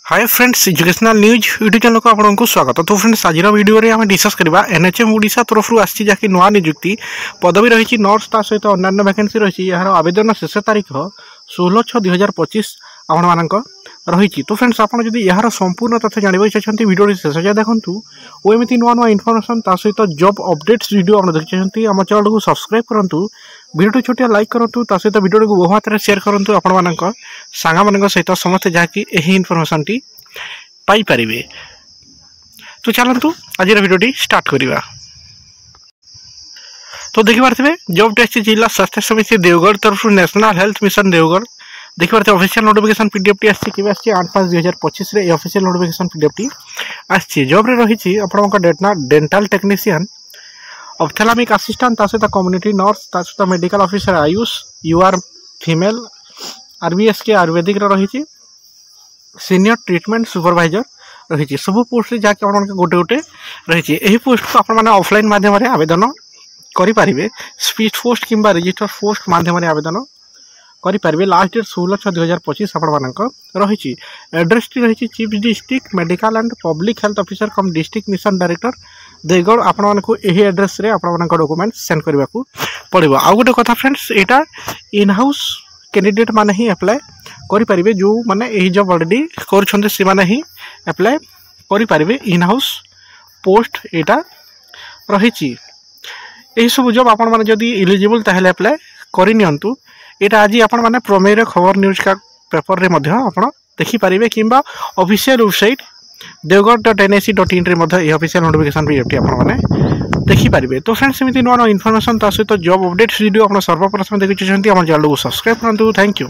Hi friends, educational news YouTube channel को आपको स्वागत। तो फ्रेंड्स, आज वीडियो रे आम डिस्कस करबा एनएचएम ओडिशा तरफ आसी जहाँकि नुआ नियुक्ति पदवी रही नर्स ता सहित अन्य वैकेंसी रही। यार आवेदन शेष तारीख 16/6/2025 आपण रही। तो फ्रेंड्स, आप यार संपूर्ण तथ्य जानवा चाहते वीडियो शेष जाए देखूँ और एमती नुआ नुआ इनफर्मेशन ता सहित जॉब अपडेट्स वीडियो आप देखते आम चैनल को सब्सक्राइब करूँ, वीडियो छोटिया लाइक करूँ, ता सहित वीडियो को बहु मात्रा शेयर करूँ आपण सांग सहित समस्त जहाँकि यही इनफर्मेशन टी पाई परिवे। तो चलतु आज वीडियो स्टार्ट करवा। तो देखी पारे जॉब टेस्ट जिला स्वास्थ्य समिति देवगढ़ तरफ नेशनल हेल्थ मिशन देवगढ़ देखी पारे ऑफिशियल नोटिफिकेशन पीडीएफ टी आसी 8/5/2025 रे ऑफिशियल नोटिफिकेशन पीडीएफ टी आसी। जॉब रे रही डेंटल टेक्नीशियन, ऑप्थेल्मिक असिस्टेंट, सहित कम्युनिटी नर्स, सहित medical officer AYUSH, UR female, RBS के आयुर्वेदिक रही, सीनियर ट्रीटमेंट सुपरवाइजर रही। सब पोस्ट जहाँकि गोटे गोटे रही। यही पोस्ट को आपने ऑफलाइन माध्यम आवेदन करें, स्पीड पोस्ट किंबा रजिस्टर पोस्ट माध्यम आवेदन करें। लास्ट डेट 16/6/2025 आपण रही। एड्रेस टी रही chief district medical and public health officer cum district mission director Deogarh. आपण को यही एड्रेस रे आपण डॉक्यूमेंट सेंड करने को पड़ो। आउ गोटे कथा फ्रेंड्स, यहाँ इन हाउस कैंडिडेट माने ही अप्लाई करें, जो माने यही जॉब ऑलरेडी कर से माने ही अप्लाई करें। इन हाउस पोस्ट यहाँ रही। यही सब जॉब आपण माने जदी एलिजिबल ताहेले अप्लाई करनियंतु। यहाँ आज आपण माने प्रमेय खबर न्यूज का पेपर रे मध्य आपण देखि पारिबे किंबा ऑफिशियल वेबसाइट deogarh.nic.in रे मध्य ये ऑफिशियल नोटिफिकेशन भी आपण माने देखि पारिबे। तो फ्रेंड्स, एमती नुआ नुआ इनफॉरमेशन ता सहित जॉब अपडेट्स वीडियो आपण सर्वप्रथम देखि छथि हमर चैनल को सब्सक्राइब करंतु। Thank you.